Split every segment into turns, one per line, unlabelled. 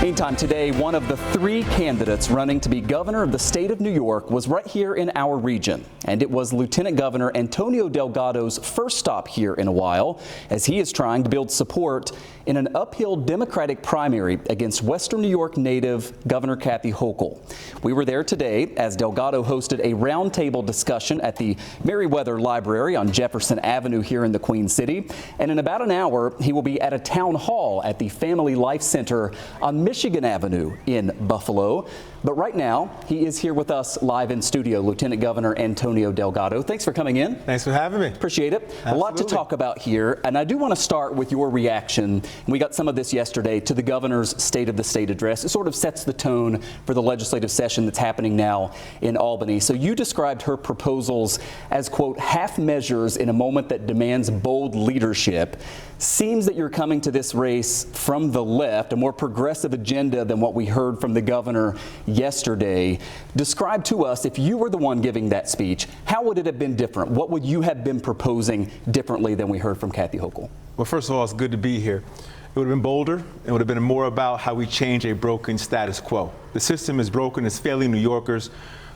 Meantime, today, one of the three candidates running to be governor of the state of New York was right here in our region. And it was Lieutenant Governor Antonio Delgado's first stop here in a while, as he is trying to build support in an uphill Democratic primary against Western New York native Governor Kathy Hochul. We were there today as Delgado hosted a roundtable discussion at the Meriwether Library on Jefferson Avenue here in the Queen City. And in about an hour, he will be at a town hall at the Family Life Center on Michigan Avenue in Buffalo. But right now, he is here with us live in studio, Lieutenant Governor Antonio Delgado. Thanks for coming in.
Thanks for having me.
Appreciate it.
Absolutely.
A lot to talk about here, and I do want to start with your reaction. We got some of this yesterday to the governor's State of the State address. It sort of sets the tone for the legislative session that's happening now in Albany. So you described her proposals as, quote, half measures in a moment that demands bold leadership. Seems that you're coming to this race from the left, a more progressive agenda than what we heard from the governor yesterday. Describe to us, if you were the one giving that speech, how would it have been different? What would you have been proposing differently than we heard from Kathy Hochul?
Well, first of all, it's good to be here. It would have been bolder. It would have been more about how we change a broken status quo. The system is broken. It's failing New Yorkers.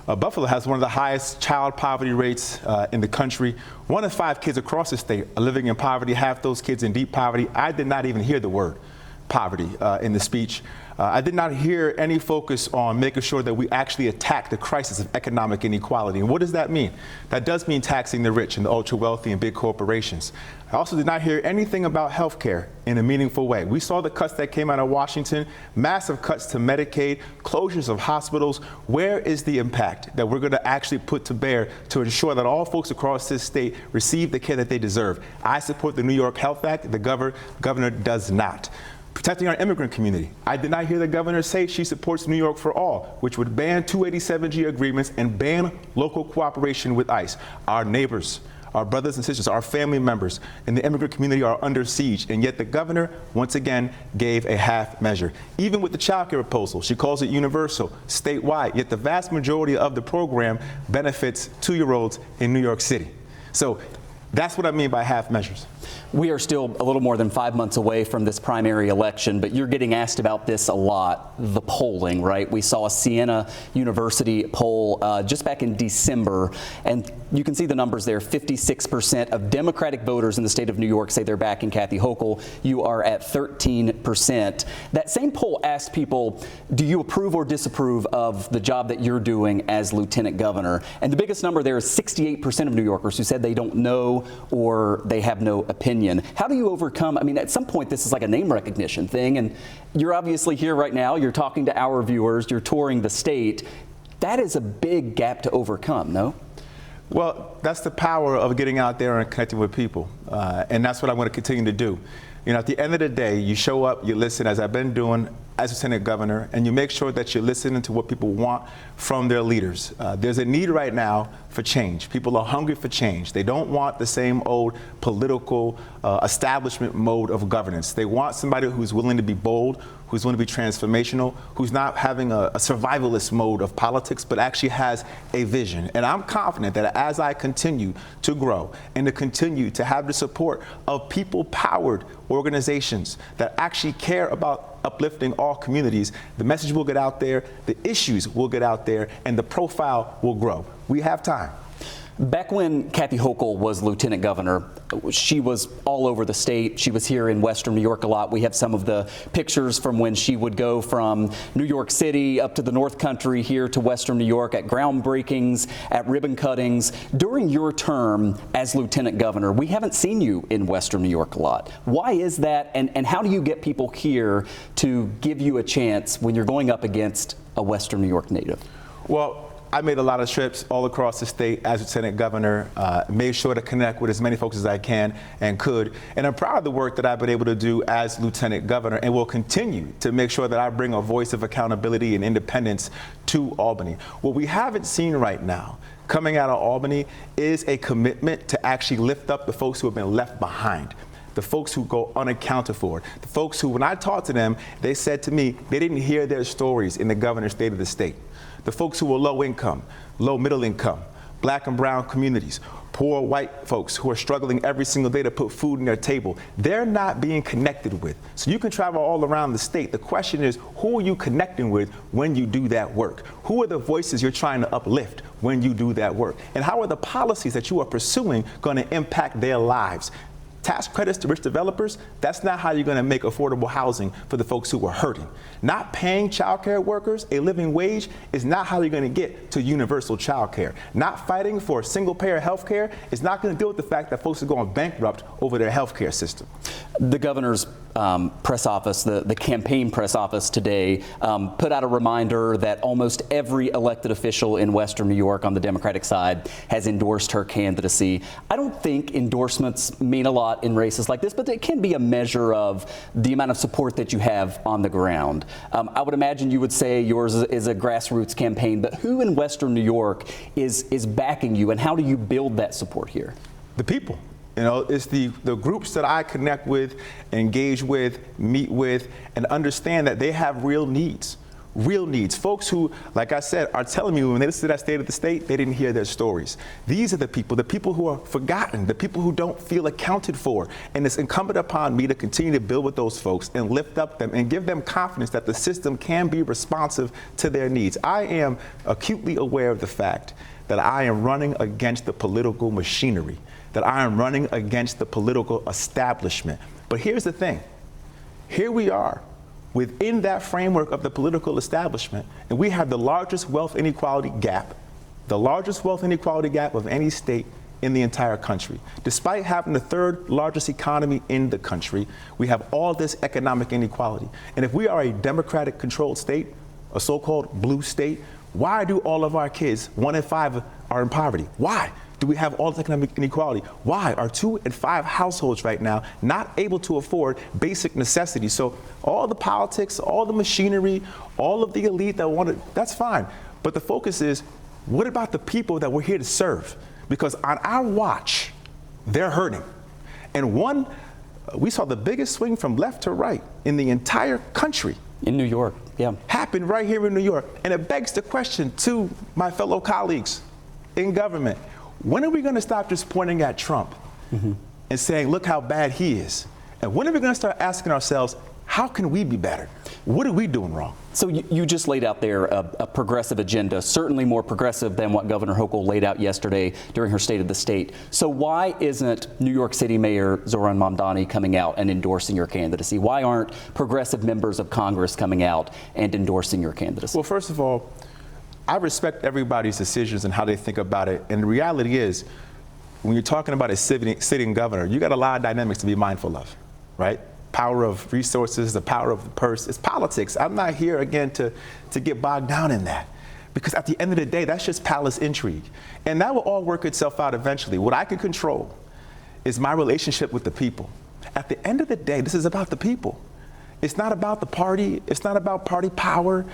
Buffalo has one of the highest child poverty rates in the country. 1 in 5 kids across the state are living in poverty, half those kids in deep poverty. I did not even hear the word poverty in the speech. I did not hear any focus on making sure that we actually attack the crisis of economic inequality. And what does that mean? That does mean taxing the rich and the ultra wealthy and big corporations. I also did not hear anything about health care in a meaningful way. We saw the cuts that came out of Washington, massive cuts to Medicaid, closures of hospitals. Where is the impact that we're going to actually put to bear to ensure that all folks across this state receive the care that they deserve? I support the New York Health Act. The governor does not. Protecting our immigrant community. I did not hear the governor say she supports New York for All, which would ban 287G agreements and ban local cooperation with ICE. Our neighbors, our brothers and sisters, our family members in the immigrant community are under siege, and yet the governor once again gave a half measure. Even with the child care proposal, she calls it universal, statewide, yet the vast majority of the program benefits 2-year-olds in New York City. So that's what I mean by half measures.
We are still a little more than 5 months away from this primary election, but you're getting asked about this a lot, the polling, right? We saw a Siena University poll just back in December, and you can see the numbers there. 56% of Democratic voters in the state of New York say they're backing Kathy Hochul. You are at 13%. That same poll asked people, do you approve or disapprove of the job that you're doing as lieutenant governor? And the biggest number there is 68% of New Yorkers who said they don't know or they have no opinion. How do you overcome, I mean, at some point this is like a name recognition thing, and you're obviously here right now, you're talking to our viewers, you're touring the state. That is a big gap to overcome, no?
Well, that's the power of getting out there and connecting with people, and that's what I'm going to continue to do. You know, at the end of the day, you show up, you listen, as I've been doing as Lieutenant Governor, and you make sure that you're listening to what people want from their leaders. There's a need right now for change. People are hungry for change. They don't want the same old political establishment mode of governance. They want somebody who's willing to be bold, who's willing to be transformational, who's not having a survivalist mode of politics, but actually has a vision. And I'm confident that as I continue to grow and to continue to have the support of people-powered organizations that actually care about uplifting all communities, the message will get out there, the issues will get out there, and the profile will grow. We have time.
Back when Kathy Hochul was lieutenant governor, she was all over the state. She was here in Western New York a lot. We have some of the pictures from when she would go from New York City up to the North Country here to Western New York at groundbreakings, at ribbon cuttings. During your term as lieutenant governor, we haven't seen you in Western New York a lot. Why is that, and how do you get people here to give you a chance when you're going up against a Western New York native?
Well, I made a lot of trips all across the state as Lieutenant Governor, made sure to connect with as many folks as I can and could. And I'm proud of the work that I've been able to do as Lieutenant Governor, and will continue to make sure that I bring a voice of accountability and independence to Albany. What we haven't seen right now coming out of Albany is a commitment to actually lift up the folks who have been left behind, the folks who go unaccounted for, the folks who, when I talked to them, they said to me they didn't hear their stories in the governor's State of the State. The folks who were low income, low middle income, black and brown communities, poor white folks who are struggling every single day to put food on their table. They're not being connected with. So you can travel all around the state. The question is, who are you connecting with when you do that work? Who are the voices you're trying to uplift when you do that work? And how are the policies that you are pursuing going to impact their lives? Tax credits to rich developers, that's not how you're going to make affordable housing for the folks who are hurting. Not paying child care workers a living wage is not how you're going to get to universal child care. Not fighting for single-payer health care is not going to deal with the fact that folks are going bankrupt over their health care system.
The governor's press office, the campaign press office today, put out a reminder that almost every elected official in Western New York on the Democratic side has endorsed her candidacy. I don't think endorsements mean a lot in races like this, but it can be a measure of the amount of support that you have on the ground. I would imagine you would say yours is a grassroots campaign, but who in Western New York is backing you, and how do you build that support here?
The people. You know, it's the groups that I connect with, engage with, meet with, and understand that they have real needs. Real needs. Folks who, like I said, are telling me when they listen to that State of the State, they didn't hear their stories. These are the people who are forgotten, the people who don't feel accounted for. And it's incumbent upon me to continue to build with those folks and lift up them and give them confidence that the system can be responsive to their needs. I am acutely aware of the fact that I am running against the political machinery, that I am running against the political establishment. But here's the thing. Here we are within that framework of the political establishment, and we have the largest wealth inequality gap of any state in the entire country. Despite having the third largest economy in the country, we have all this economic inequality. And if we are a Democratic controlled state, a so-called blue state, why do all of our kids, 1 in 5, are in poverty? Why do we have all this economic inequality? Why are 2 in 5 households right now not able to afford basic necessities? So all the politics, all the machinery, all of the elite that want it, that's fine. But the focus is, what about the people that we're here to serve? Because on our watch, they're hurting. And we saw the biggest swing from left to right in the entire country.
In New York, yeah.
Happened right here in New York. And it begs the question to my fellow colleagues in government, when are we going to stop just pointing at Trump and saying, look how bad he is? And when are we going to start asking ourselves, how can we be better? What are we doing wrong?
So you just laid out there a progressive agenda, certainly more progressive than what Governor Hochul laid out yesterday during her State of the State. So why isn't New York City Mayor Zohran Mamdani coming out and endorsing your candidacy? Why aren't progressive members of Congress coming out and endorsing your candidacy?
Well, first of all, I respect everybody's decisions and how they think about it. And the reality is, when you're talking about a sitting governor, you got a lot of dynamics to be mindful of, right? Power of resources, the power of the purse. It's politics. I'm not here, again, to get bogged down in that. Because at the end of the day, that's just palace intrigue. And that will all work itself out eventually. What I can control is my relationship with the people. At the end of the day, this is about the people. It's not about the party. It's not about party power.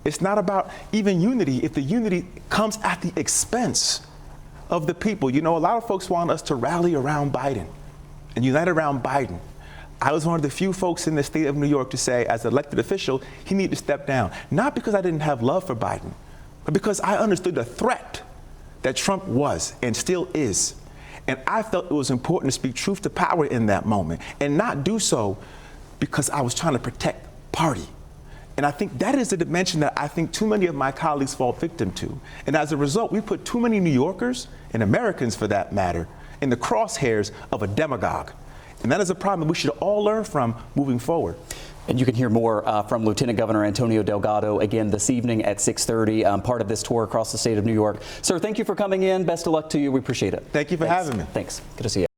It's not about even unity if the unity comes at the expense of the people. You know, a lot of folks want us to rally around Biden and unite around Biden. I was one of the few folks in the state of New York to say, as an elected official, he needed to step down. Not because I didn't have love for Biden, but because I understood the threat that Trump was and still is. And I felt it was important to speak truth to power in that moment and not do so because I was trying to protect party. And I think that is the dimension that I think too many of my colleagues fall victim to. And as a result, we put too many New Yorkers, and Americans for that matter, in the crosshairs of a demagogue. And that is a problem that we should all learn from moving forward.
And you can hear more from Lieutenant Governor Antonio Delgado again this evening at 6:30, part of this tour across the state of New York. Sir, thank you for coming in. Best of luck to you. We appreciate it.
Thank you for having me.
Thanks. Good to see you.